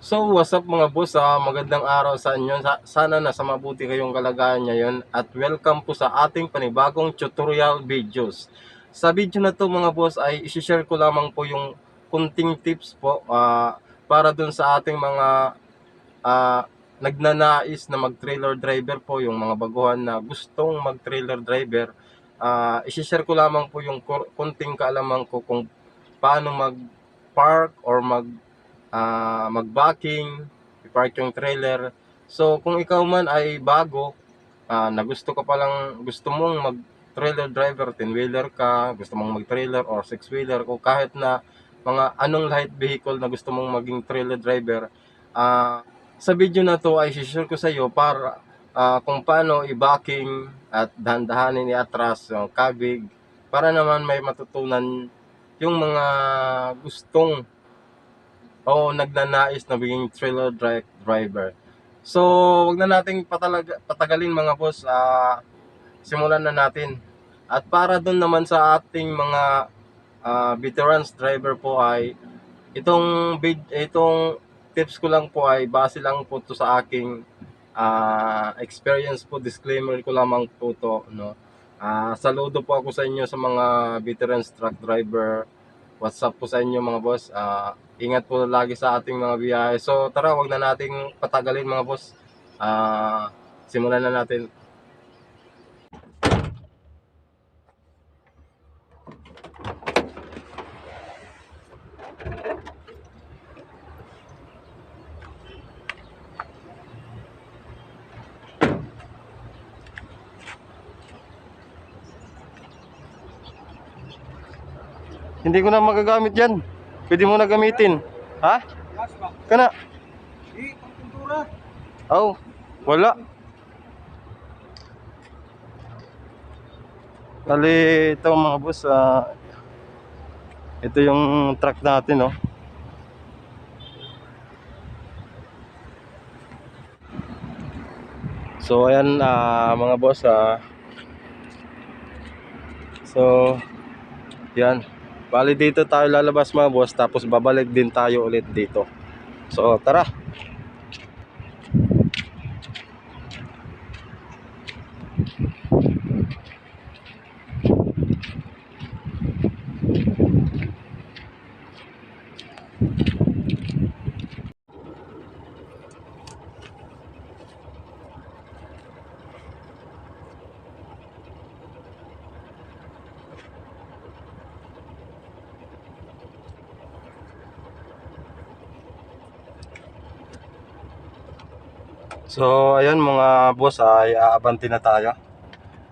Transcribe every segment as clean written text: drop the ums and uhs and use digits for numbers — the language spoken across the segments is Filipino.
So, what's up mga boss? Magandang araw sa inyo. Sana nasa mabuti kayong kalagayan ngayon at welcome po sa ating panibagong tutorial videos. Sa video na to mga boss ay isi-share ko lamang po yung kunting tips po para dun sa ating mga nagnanais na mag-trailer driver po, yung mga baguhan na gustong mag-trailer driver. Isi-share ko lamang po yung kunting kaalaman ko kung paano mag-park or mag-backing, i-park yung trailer. So, kung ikaw man ay bago, na gusto mong mag-trailer driver, 10-wheeler ka, gusto mong mag-trailer or 6-wheeler, o kahit na mga anong light vehicle na gusto mong maging trailer driver, sa video na to ay share ko sa iyo para kung paano i-backing at dahan-dahanin i-atras yung kabig para naman may matutunan yung mga gustong o nagnanais na maging trailer driver. So, wag na nating patagalin mga boss. Simulan na natin. At para doon naman sa ating mga veterans driver po ay itong tips ko lang po ay base lang po to sa aking experience po. Disclaimer ko lamang po to, no. Saludo po ako sa inyo sa mga veterans truck driver. What's up po sa inyo mga boss? Ingat po lagi sa ating mga biyahe. So tara, wag na nating patagalin mga boss. Simulan na natin. Hindi ko na magagamit yan. Pwede mo na gamitin. Ha? Kana? Oh, wala. Kali ito mga boss, ito yung truck natin, no. So ayan mga boss, so yan. Bali dito tayo lalabas mga boss, tapos babalik din tayo ulit dito. So tara. So ayan mga boss, ay aabanti na tayo.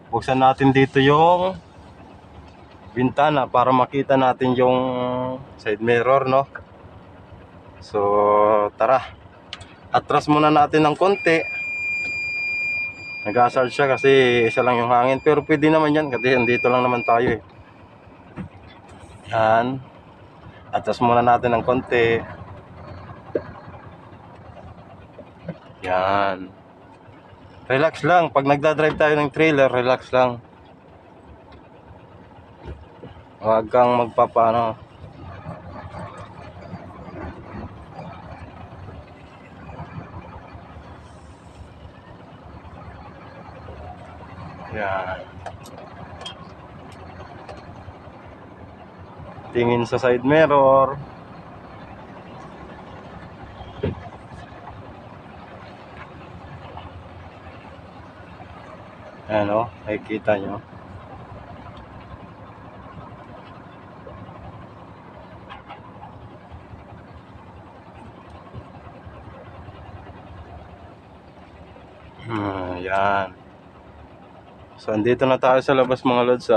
Buksan natin dito yung bintana para makita natin yung side mirror, no. So tara, atras muna natin ng konti. Nag-hazard siya kasi isa lang yung hangin, pero pwede naman yan kasi andito lang naman tayo eh. Yan, atras muna natin ng konti. Yan, relax lang. Pag nagdadrive tayo ng trailer, relax lang. Huwag kang magpapano. Yan, tingin sa side mirror. Ano, nakikita nyo. Yan. So andito na tayo sa labas mga lods.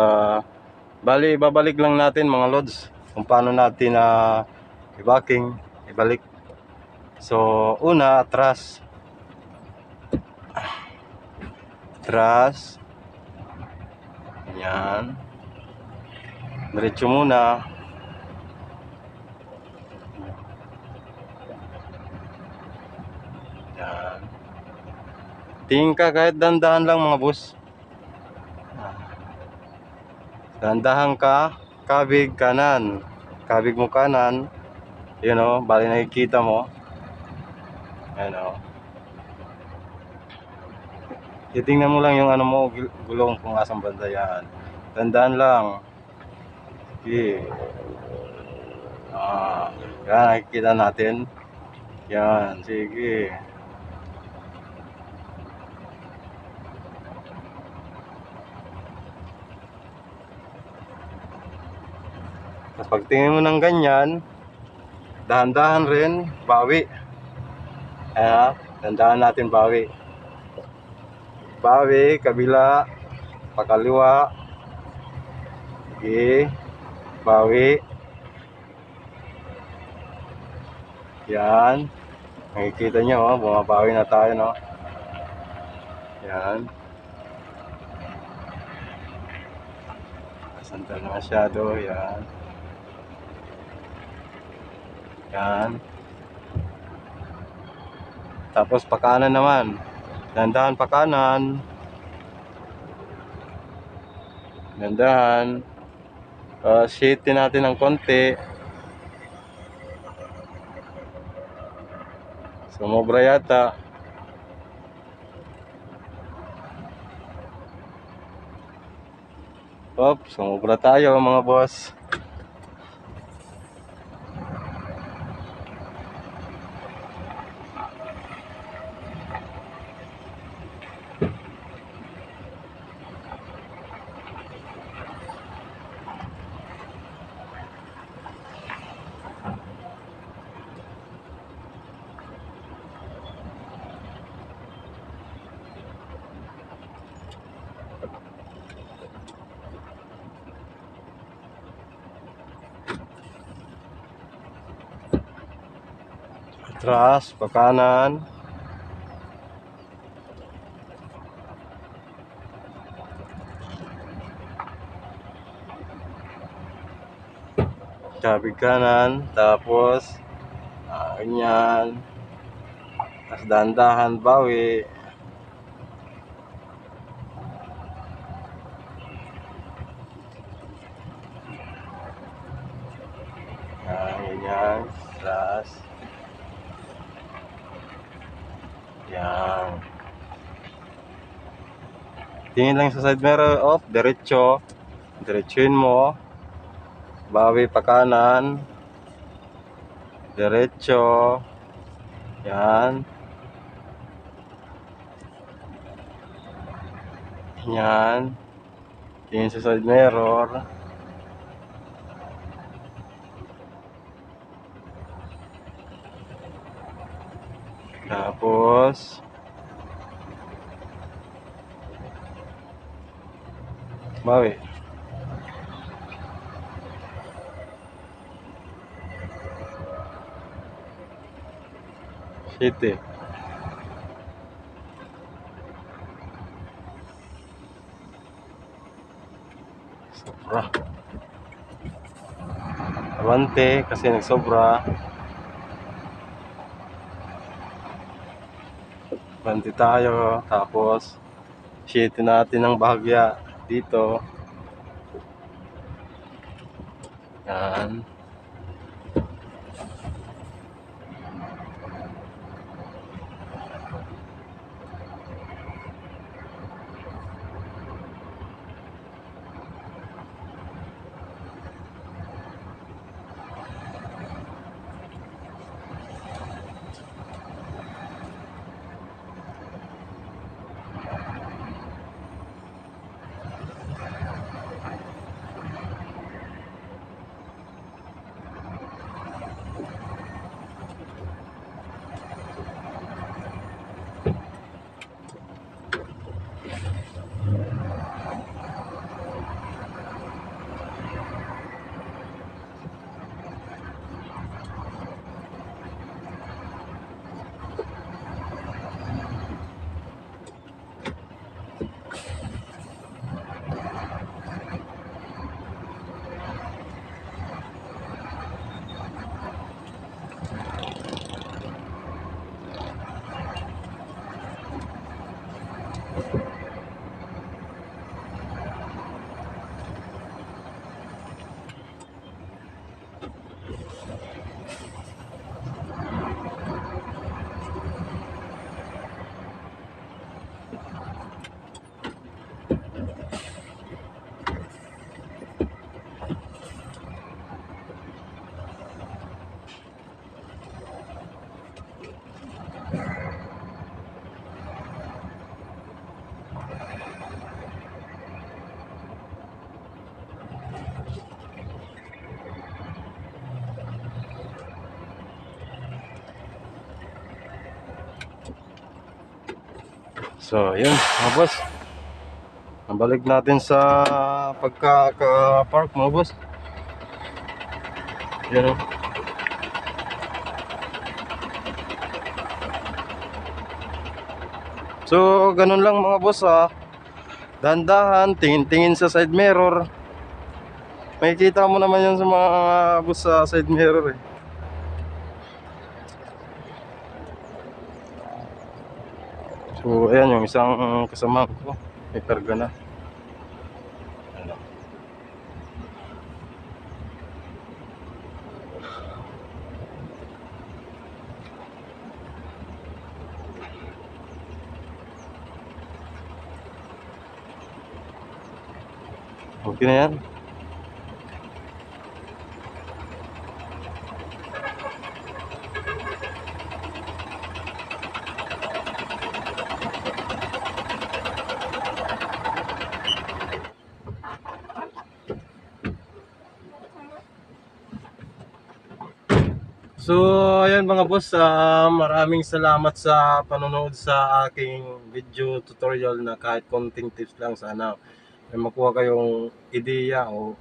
Bali babalik lang natin mga lods kung paano natin i-backing, ibalik. So una, atras. Yan, diretso muna. Yan, tingin ka kahit dandahan lang mga boss. Dandahan ka, kabig kanan, kabig mo kanan, you know, bali nakikita mo. Ano, titingnan mo lang yung ano mo, gulong kung asang banda yan. Tandaan lang. Okay. Yan, nakikita natin. Yan, sige. Tapos pagtingin mo ng ganyan, dahan-dahan rin, bawi. Ayan, dahan-dahan natin bawi. Bawi, kabila, pakaliwa. Sige, bawi. Yan. Nakikita nyo, oh, bumabawi na tayo, no? Yan. Santa na masyado, yan. Yan. Tapos pakanan naman. Dandahan pakanan. Dandahan. Shitin natin ng konti. Sumobra yata. Sumobra tayo mga boss. Atras, pakanan. Kabig kanan, tapos ganyan. Tapos dahan-dahan bawi. Ganyan, atras. Yan. Tingin lang sa side mirror, diretso. Diretsuin mo. Bawi pa kanan. Diretso. Yan. Yan. Tingin sa side mirror. Tapos bawi. City. Sobra. Abante kasi nagsobra. Abante tayo. Tapos shitin natin ng bahagya dito. Yan. So yun mga boss, balik natin sa pagka-park mga boss. Yun o. So ganun lang mga boss ha. Dahan-dahan, tingin-tingin sa side mirror. Makikita mo naman yan sa mga boss sa side mirror eh. So ayan yung isang kasama ko, may karga na. Ano. Okay na yan. So ayan mga boss, maraming salamat sa panonood sa aking video tutorial na kahit konting tips lang, sana may makuha kayong ideya o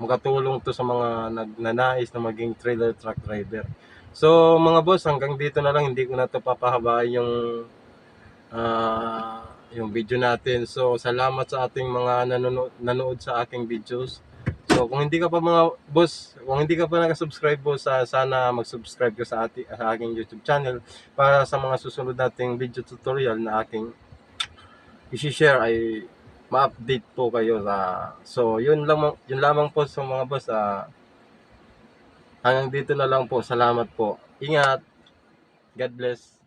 makatulong to sa mga nagnanais na maging trailer truck driver. So mga boss, hanggang dito na lang, hindi ko na to papahabain yung video natin. So salamat sa ating mga nanonood sa aking videos. So kung hindi ka pa mga boss, kung hindi ka pa naka-subscribe boss, sana mag-subscribe ka sa aking YouTube channel para sa mga susunod nating video tutorial na aking i-share ay ma-update po kayo. So yun lamang po sa mga boss. Hanggang dito na lang po. Salamat po. Ingat. God bless.